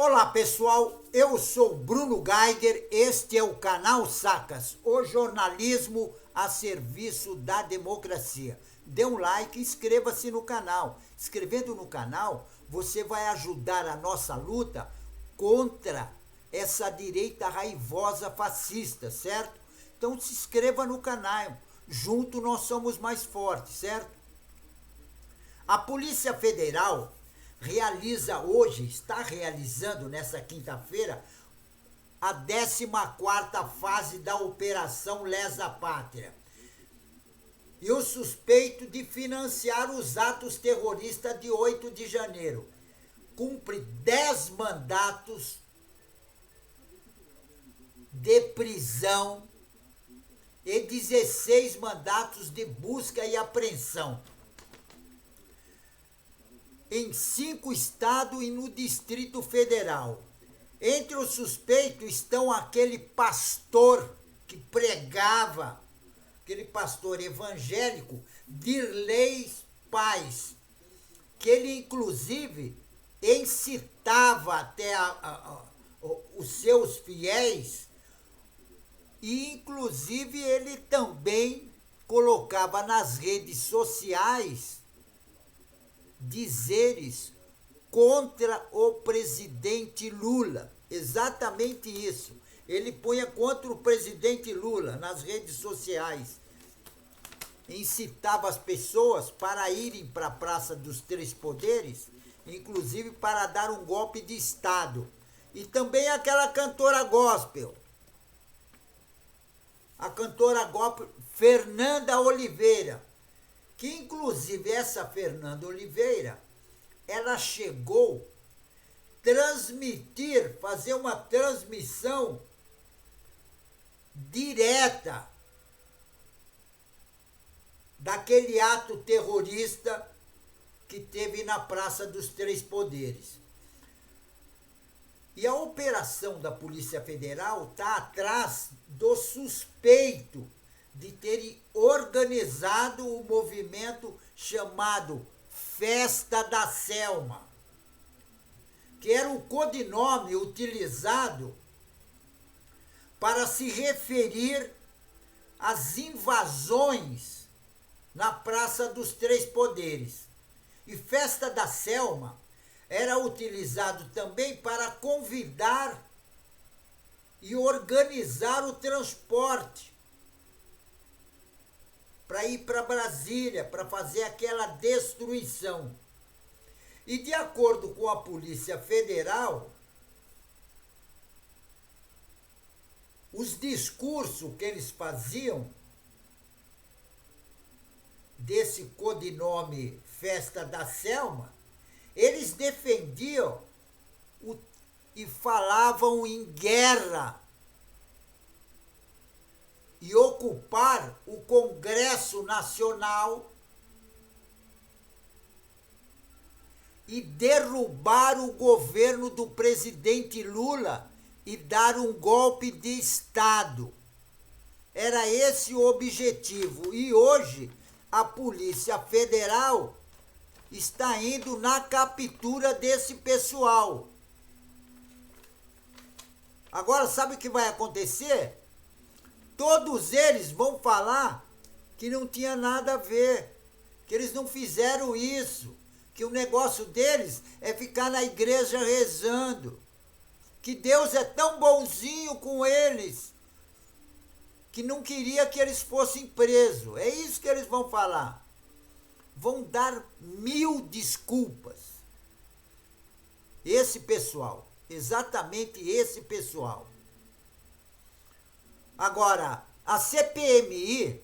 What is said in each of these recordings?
Olá pessoal, eu sou Bruno Geiger, este é o canal Sacas, o jornalismo a serviço da democracia. Dê um like e inscreva-se no canal. Inscrevendo no canal, você vai ajudar a nossa luta contra essa direita raivosa fascista, certo? Então se inscreva no canal, junto nós somos mais fortes, certo? A Polícia Federal está realizando nessa quinta-feira, a 14ª fase da Operação Lesa Pátria. E o suspeito de financiar os atos terroristas de 8 de janeiro. Cumpre 10 mandatos de prisão e 16 mandatos de busca e apreensão em 5 estados e no Distrito Federal. Entre os suspeitos estão aquele pastor que pregava, aquele pastor evangélico, Dirley Paz, que ele inclusive incitava até os seus fiéis e inclusive ele também colocava nas redes sociais dizeres contra o presidente Lula. Exatamente isso. Ele punha contra o presidente Lula nas redes sociais. Incitava as pessoas para irem para a Praça dos Três Poderes, inclusive para dar um golpe de Estado. E também aquela cantora gospel. A cantora gospel Fernanda Oliveira, que inclusive essa Fernanda Oliveira, ela chegou fazer uma transmissão direta daquele ato terrorista que teve na Praça dos Três Poderes. E a operação da Polícia Federal está atrás do suspeito de terem organizado o movimento chamado Festa da Selma, que era o codinome utilizado para se referir às invasões na Praça dos Três Poderes. E Festa da Selma era utilizado também para convidar e organizar o transporte para ir para Brasília, para fazer aquela destruição. E de acordo com a Polícia Federal, os discursos que eles faziam desse codinome Festa da Selma, eles defendiam e falavam em guerra e ocupar o Congresso Nacional e derrubar o governo do presidente Lula e dar um golpe de Estado. Era esse o objetivo. E hoje a Polícia Federal está indo na captura desse pessoal. Agora, sabe o que vai acontecer? Todos eles vão falar que não tinha nada a ver, que eles não fizeram isso, que o negócio deles é ficar na igreja rezando, que Deus é tão bonzinho com eles, que não queria que eles fossem presos. É isso que eles vão falar. Vão dar 1000 desculpas. Esse pessoal, exatamente esse pessoal. Agora, a CPMI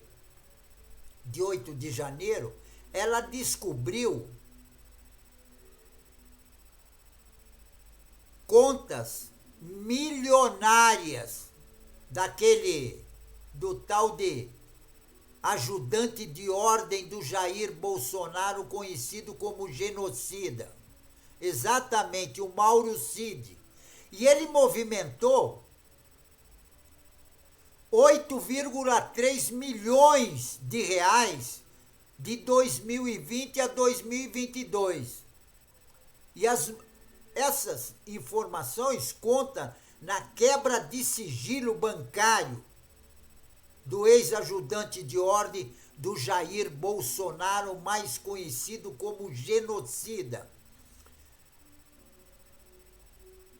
de 8 de janeiro, ela descobriu contas milionárias do tal de ajudante de ordem do Jair Bolsonaro, conhecido como genocida. Exatamente, o Mauro Cid. E ele movimentou 8,3 milhões de reais de 2020 a 2022. E Essas informações contam na quebra de sigilo bancário do ex-ajudante de ordem do Jair Bolsonaro, mais conhecido como genocida.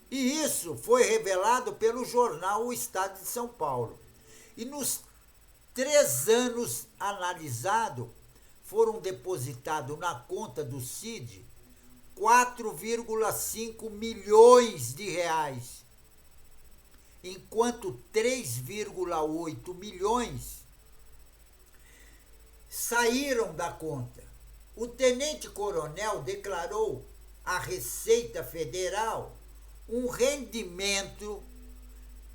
E isso foi revelado pelo jornal O Estado de São Paulo. E nos 3 anos analisados, foram depositados na conta do Cid 4,5 milhões de reais, enquanto 3,8 milhões saíram da conta. O tenente-coronel declarou à Receita Federal um rendimento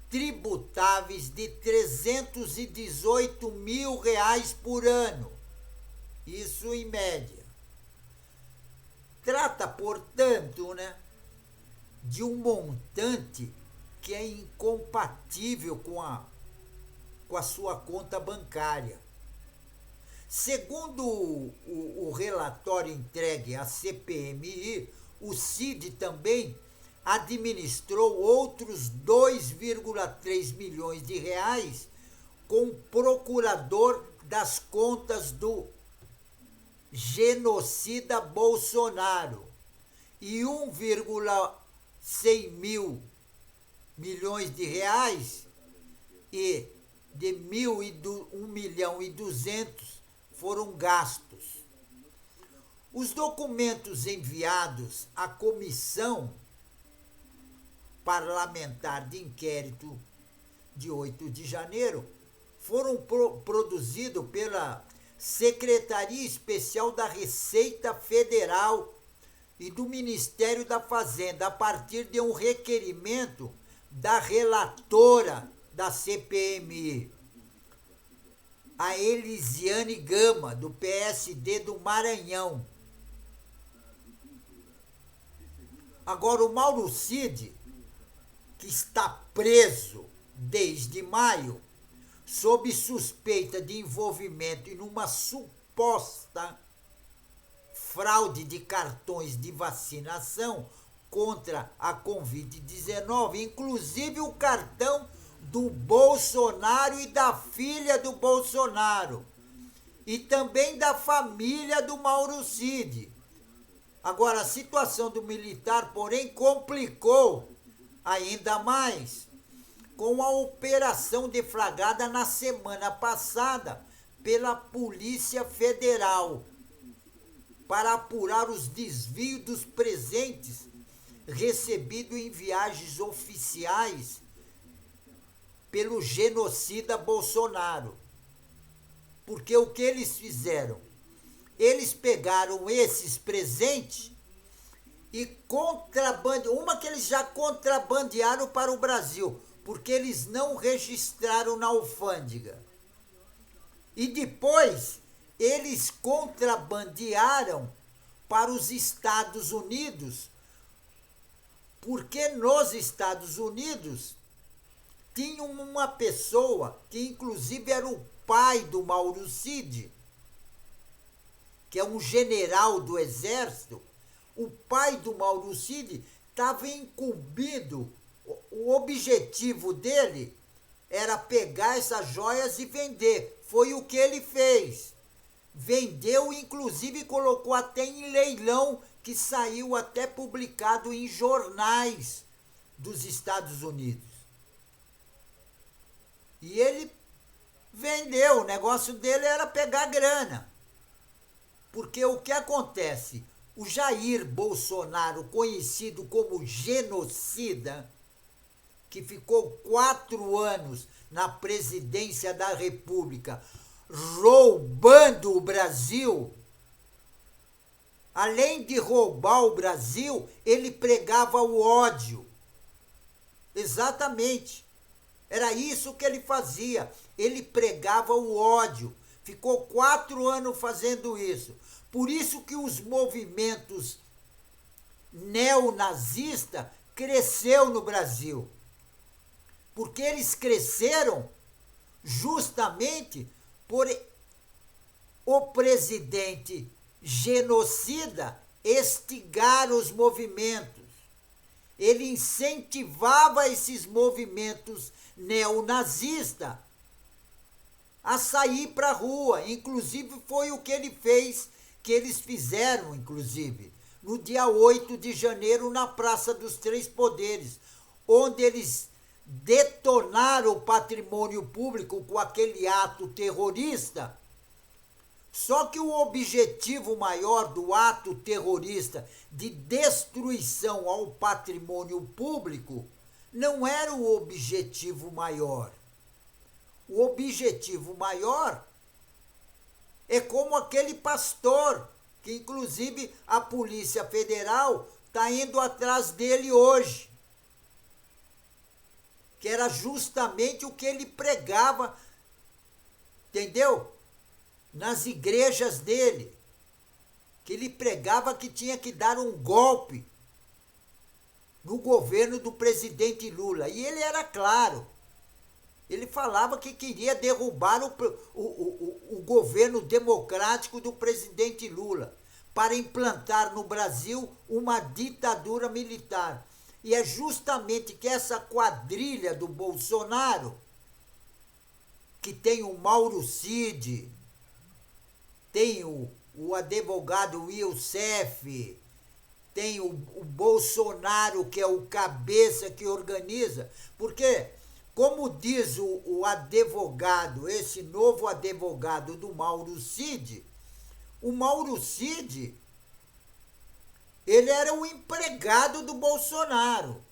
tributáveis de R$ 318 mil por ano. Isso em média. Trata, portanto, de um montante que é incompatível com a sua conta bancária. Segundo o relatório entregue à CPMI, o Cid também administrou outros 2,3 milhões de reais com o procurador das contas do genocida Bolsonaro e 1,6 milhões de reais e de 1 milhão e 200 foram gastos. Os documentos enviados à comissão parlamentar de inquérito de 8 de janeiro foram produzidos pela Secretaria Especial da Receita Federal e do Ministério da Fazenda, a partir de um requerimento da relatora da CPMI, a Elisiane Gama, do PSD do Maranhão. Agora, o Mauro Cid, que está preso desde maio, sob suspeita de envolvimento em uma suposta fraude de cartões de vacinação contra a Covid-19, inclusive o cartão do Bolsonaro e da filha do Bolsonaro, e também da família do Mauro Cid. Agora, a situação do militar, porém, complicou ainda mais com a operação deflagrada na semana passada pela Polícia Federal para apurar os desvios dos presentes recebidos em viagens oficiais pelo genocida Bolsonaro. Porque o que eles fizeram? Eles pegaram esses presentes e uma que eles já contrabandearam para o Brasil, porque eles não registraram na alfândega. E depois eles contrabandearam para os Estados Unidos, porque nos Estados Unidos tinha uma pessoa que inclusive era o pai do Mauro Cid, que é um general do Exército. O pai do Mauro Cid estava incumbido. O objetivo dele era pegar essas joias e vender. Foi o que ele fez. Vendeu, inclusive colocou até em leilão, que saiu até publicado em jornais dos Estados Unidos. E ele vendeu, o negócio dele era pegar grana. Porque o que acontece? O Jair Bolsonaro, conhecido como genocida, que ficou 4 anos na presidência da República, roubando o Brasil, além de roubar o Brasil, ele pregava o ódio. Exatamente. Era isso que ele fazia. Ele pregava o ódio. Ficou 4 anos fazendo isso. Por isso que os movimentos neonazistas cresceu no Brasil. Porque eles cresceram justamente por o presidente genocida instigar os movimentos. ele incentivava esses movimentos neonazistas a sair para a rua. Inclusive foi o que ele fez, que eles fizeram, inclusive, no dia 8 de janeiro, na Praça dos Três Poderes, onde eles detonaram o patrimônio público com aquele ato terrorista. Só que o objetivo maior do ato terrorista de destruição ao patrimônio público não era o objetivo maior. O objetivo maior é como aquele pastor, que inclusive a Polícia Federal está indo atrás dele hoje, que era justamente o que ele pregava, entendeu? Nas igrejas dele, que ele pregava que tinha que dar um golpe no governo do presidente Lula. E ele era claro, ele falava que queria derrubar o governo democrático do presidente Lula para implantar no Brasil uma ditadura militar. E é justamente que essa quadrilha do Bolsonaro, que tem o Mauro Cid, tem o advogado Youssef, tem o Bolsonaro, que é o cabeça que organiza, porque, como diz o advogado, esse novo advogado do Mauro Cid, o Mauro Cid, ele era o empregado do Bolsonaro.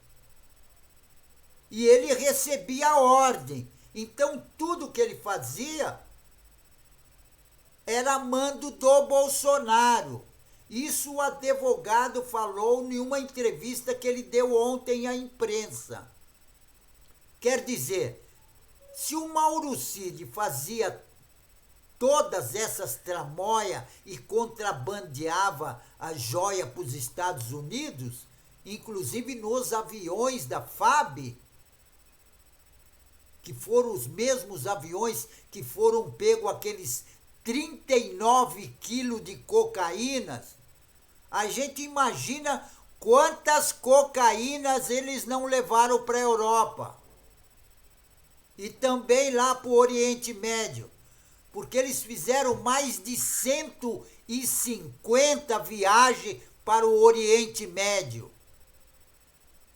E ele recebia a ordem. Então, tudo que ele fazia era mando do Bolsonaro. Isso o advogado falou em uma entrevista que ele deu ontem à imprensa. Quer dizer, se o Mauro Cid fazia todas essas tramóias e contrabandeava a joia para os Estados Unidos, inclusive nos aviões da FAB, que foram os mesmos aviões que foram pegos aqueles 39 quilos de cocaína, a gente imagina quantas cocaínas eles não levaram para a Europa. E também lá para o Oriente Médio, porque eles fizeram mais de 150 viagens para o Oriente Médio.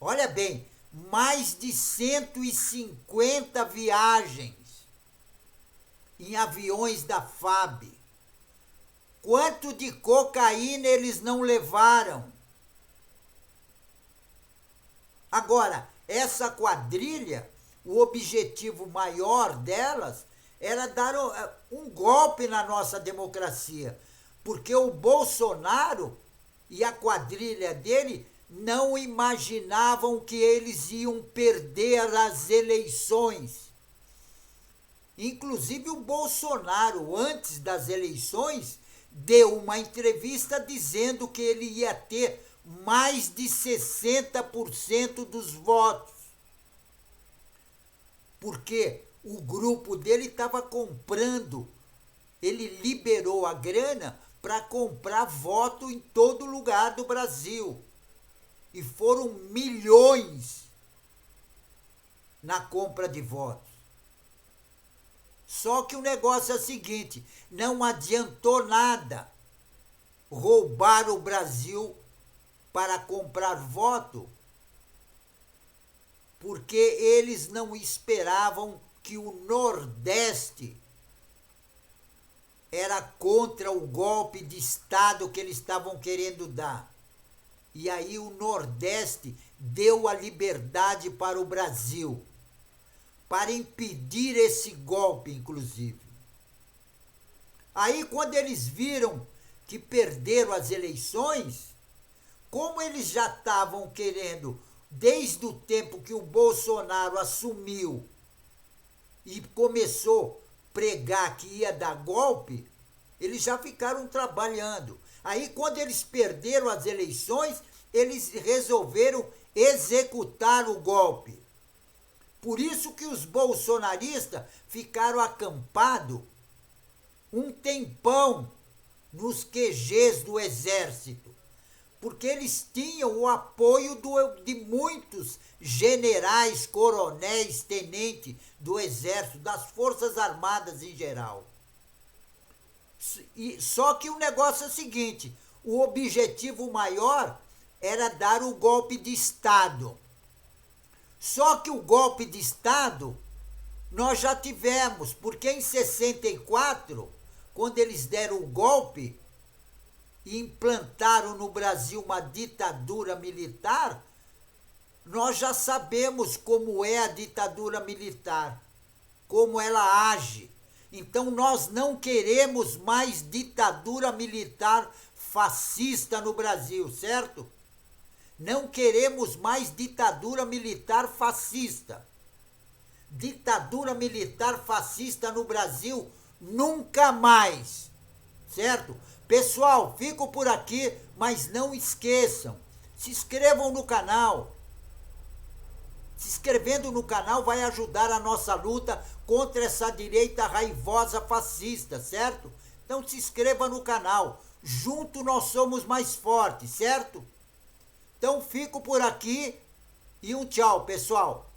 Olha bem, mais de 150 viagens em aviões da FAB. Quanto de cocaína eles não levaram? Agora, essa quadrilha, o objetivo maior delas era dar um golpe na nossa democracia, porque o Bolsonaro e a quadrilha dele não imaginavam que eles iam perder as eleições. Inclusive o Bolsonaro, antes das eleições, deu uma entrevista dizendo que ele ia ter mais de 60% dos votos, porque o grupo dele estava comprando, ele liberou a grana para comprar voto em todo lugar do Brasil. E foram milhões na compra de votos. Só que o negócio é o seguinte, não adiantou nada roubar o Brasil para comprar voto, porque eles não esperavam que o Nordeste era contra o golpe de Estado que eles estavam querendo dar. E aí o Nordeste deu a liberdade para o Brasil, para impedir esse golpe, inclusive. Aí, quando eles viram que perderam as eleições, como eles já estavam querendo, desde o tempo que o Bolsonaro assumiu e começou a pregar que ia dar golpe, eles já ficaram trabalhando. Aí, quando eles perderam as eleições, eles resolveram executar o golpe. Por isso que os bolsonaristas ficaram acampados um tempão nos QGs do Exército, porque eles tinham o apoio de muitos generais, coronéis, tenentes do Exército, das Forças Armadas em geral. Só que o negócio é o seguinte, o objetivo maior era dar o golpe de Estado. Só que o golpe de Estado nós já tivemos, porque em 64, quando eles deram o golpe e implantaram no Brasil uma ditadura militar, nós já sabemos como é a ditadura militar, como ela age. Então nós não queremos mais ditadura militar fascista no Brasil, certo? Não queremos mais ditadura militar fascista. Ditadura militar fascista no Brasil, nunca mais, certo? Pessoal, fico por aqui, mas não esqueçam, se inscrevam no canal. Se inscrevendo no canal vai ajudar a nossa luta contra essa direita raivosa fascista, certo? Então se inscreva no canal, junto nós somos mais fortes, certo? Então fico por aqui e um tchau, pessoal.